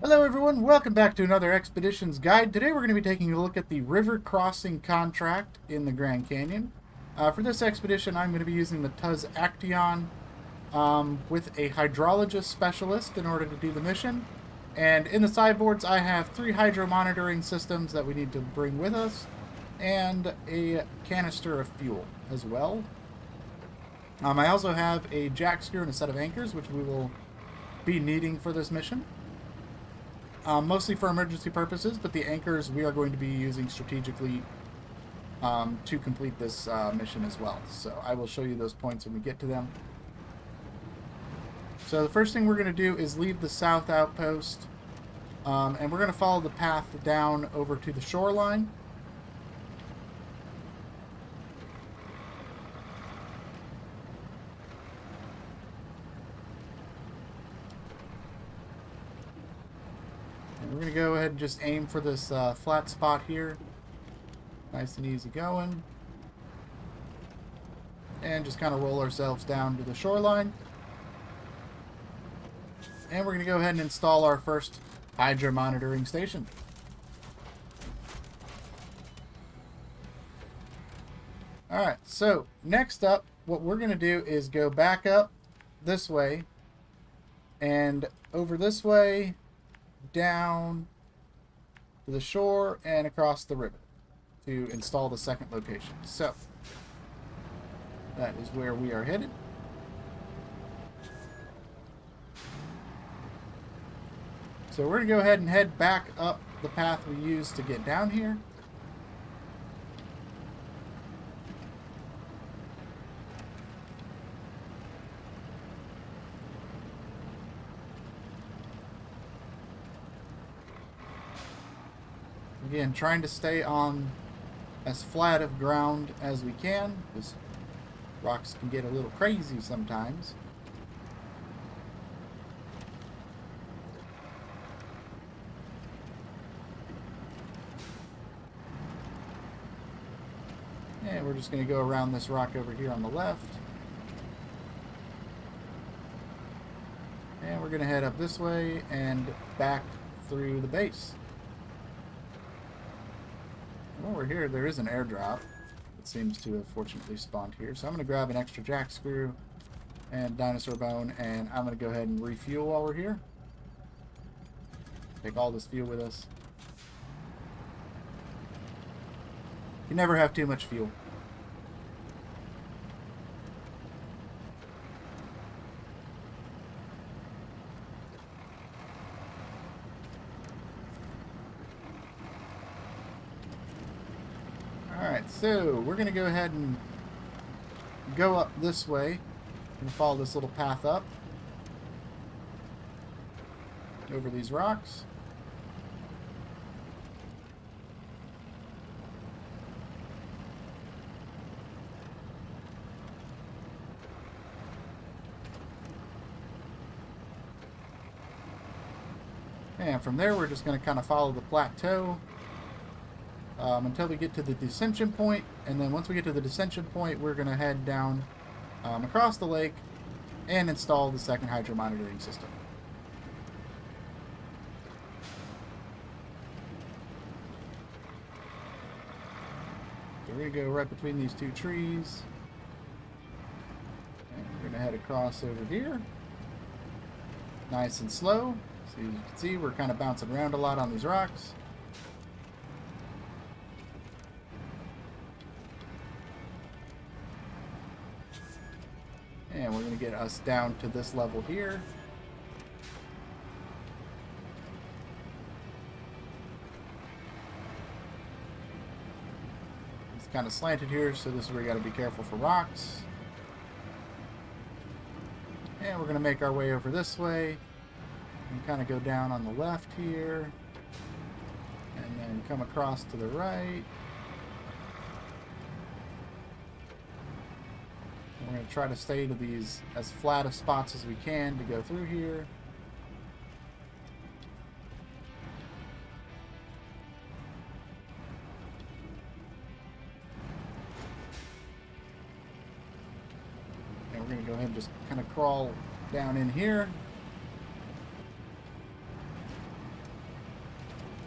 Hello everyone, welcome back to another Expeditions Guide. Today we're going to be taking a look at the river crossing contract in the Grand Canyon. For this expedition I'm going to be using the Tuz Action with a hydrologist specialist in order to do the mission. And in the sideboards I have 3 hydro monitoring systems that we need to bring with us, and a canister of fuel as well. I also have a jack screw and a set of anchors, which we will be needing for this mission. Mostly for emergency purposes, but the anchors we are going to be using strategically to complete this mission as well. So I will show you those points when we get to them. So the first thing we're going to do is leave the south outpost, and we're going to follow the path down over to the shoreline. We're going to go ahead and just aim for this flat spot here. Nice and easy going. And just kind of roll ourselves down to the shoreline. And we're going to go ahead and install our first hydro monitoring station. Alright, so next up, what we're going to do is go back up this way and over this way, down to the shore and across the river to install the second location. So that is where we are headed. So we're going to go ahead and head back up the path we used to get down here. Again, trying to stay on as flat of ground as we can, because rocks can get a little crazy sometimes. And we're just going to go around this rock over here on the left. And we're going to head up this way and back through the base. While we're here, there is an airdrop that seems to have fortunately spawned here. So I'm going to grab an extra jack screw and dinosaur bone, and I'm going to go ahead and refuel while we're here. Take all this fuel with us. You never have too much fuel. Alright, so we're going to go ahead and go up this way and follow this little path up over these rocks. And from there we're just going to kind of follow the plateau until we get to the descension point, and then once we get to the descension point we're going to head down across the lake and install the second hydro monitoring system. So we're going to go right between these two trees, and we're going to head across over here nice and slow. So you can see we're kind of bouncing around a lot on these rocks. And we're going to get us down to this level here. It's kind of slanted here, so this is where you got to be careful for rocks. And we're going to make our way over this way and kind of go down on the left here and then come across to the right. We're going to try to stay to these as flat of spots as we can to go through here. And we're going to go ahead and just kind of crawl down in here.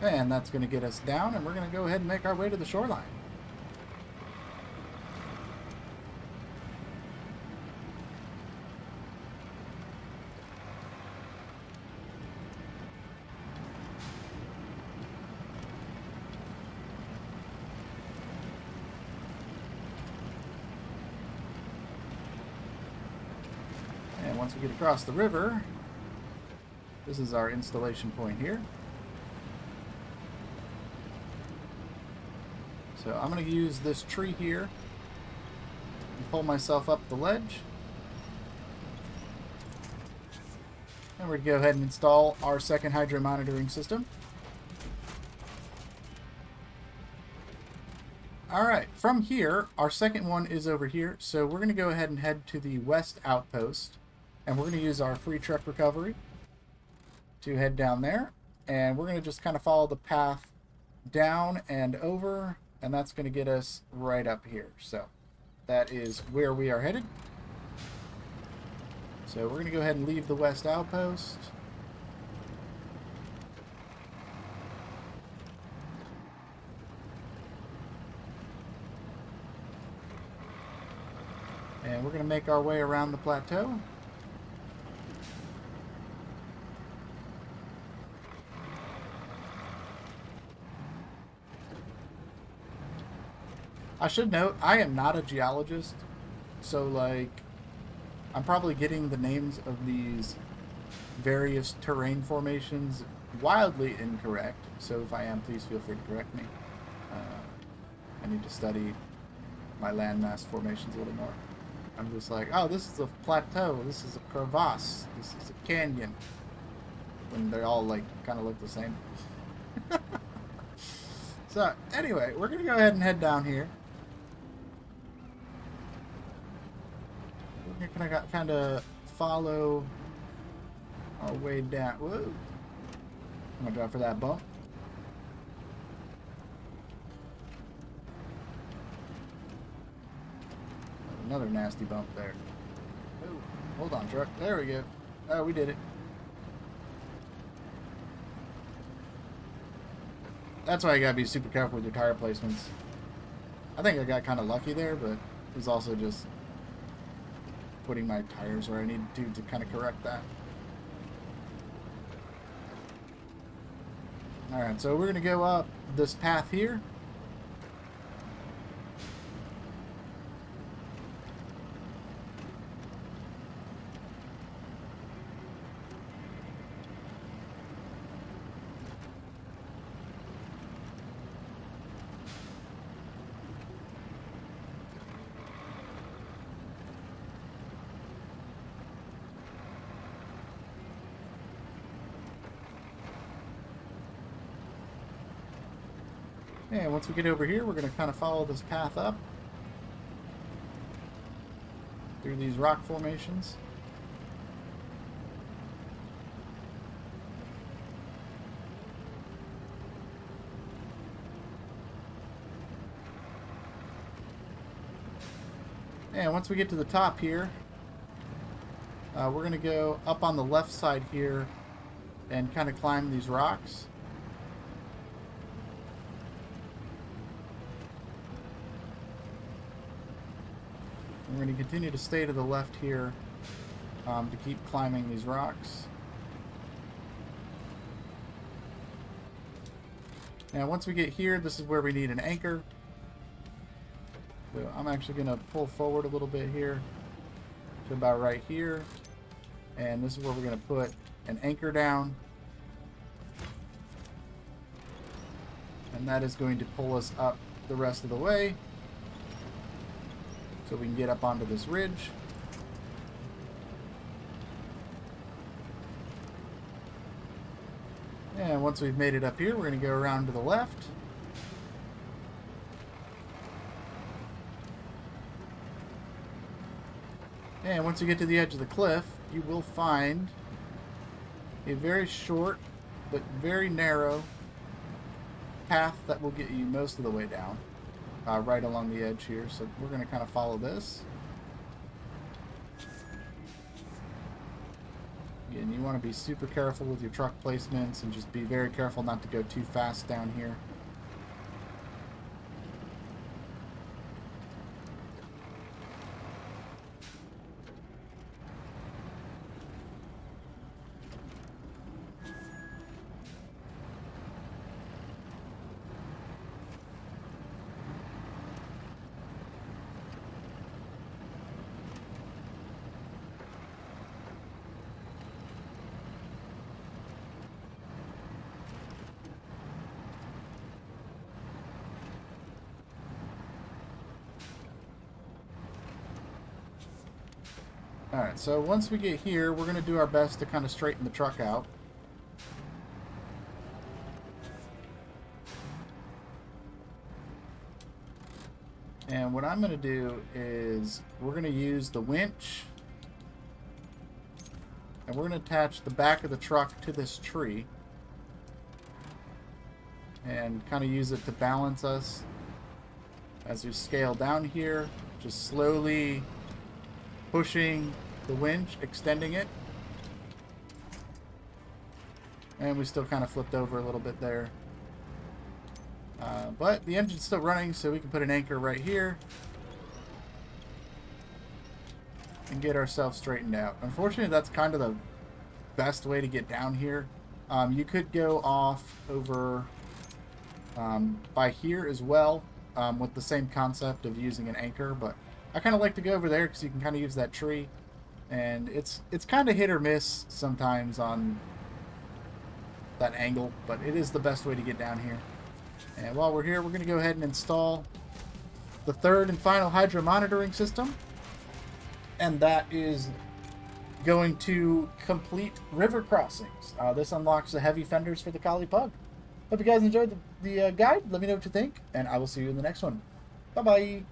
And that's going to get us down, and we're going to go ahead and make our way to the shoreline. And once we get across the river, this is our installation point here. So I'm going to use this tree here and pull myself up the ledge. And we're going to go ahead and install our second hydro monitoring system. Alright, from here, our second one is over here. So we're going to go ahead and head to the west outpost. And we're going to use our free truck recovery to head down there. And we're going to just kind of follow the path down and over. And that's going to get us right up here. So that is where we are headed. So we're going to go ahead and leave the west outpost. And we're going to make our way around the plateau. I should note, I am not a geologist, so like, I'm probably getting the names of these various terrain formations wildly incorrect, so if I am, please feel free to correct me. I need to study my landmass formations a little more. I'm just like, oh, this is a plateau, this is a crevasse, this is a canyon, when they all like kind of look the same. So anyway, we're going to go ahead and head down here. We're going to kind of follow our way down. Whoa. I'm going to go for that bump. Another nasty bump there. Oh, hold on, truck. There we go. Oh, we did it. That's why you gotta be super careful with your tire placements. I think I got kind of lucky there, but it was also just putting my tires where I needed to kind of correct that. Alright, so we're gonna go up this path here. And once we get over here, we're going to kind of follow this path up through these rock formations. And once we get to the top here, we're going to go up on the left side here and kind of climb these rocks. We're going to continue to stay to the left here to keep climbing these rocks. Now once we get here, this is where we need an anchor. So I'm actually going to pull forward a little bit here to about right here. And this is where we're going to put an anchor down. And that is going to pull us up the rest of the way, so we can get up onto this ridge. And once we've made it up here, we're going to go around to the left. And once you get to the edge of the cliff, you will find a very short but very narrow path that will get you most of the way down. Right along the edge here, so we're going to kind of follow this. And you want to be super careful with your truck placements and just be very careful not to go too fast down here. Alright, so once we get here, we're going to do our best to kind of straighten the truck out. And what I'm going to do is we're going to use the winch. And we're going to attach the back of the truck to this tree. And kind of use it to balance us as we scale down here. Just slowly pushing the winch, extending it. And we still kind of flipped over a little bit there. But the engine's still running, so we can put an anchor right here and get ourselves straightened out. Unfortunately, that's kind of the best way to get down here. You could go off over by here as well with the same concept of using an anchor, but I kind of like to go over there because you can kind of use that tree. And it's kind of hit or miss sometimes on that angle, but it is the best way to get down here. And while we're here, we're going to go ahead and install the third and final hydro monitoring system. And that is going to complete river crossings. This unlocks the heavy fenders for the Collie Pug. Hope you guys enjoyed the guide. Let me know what you think, and I will see you in the next one. Bye-bye.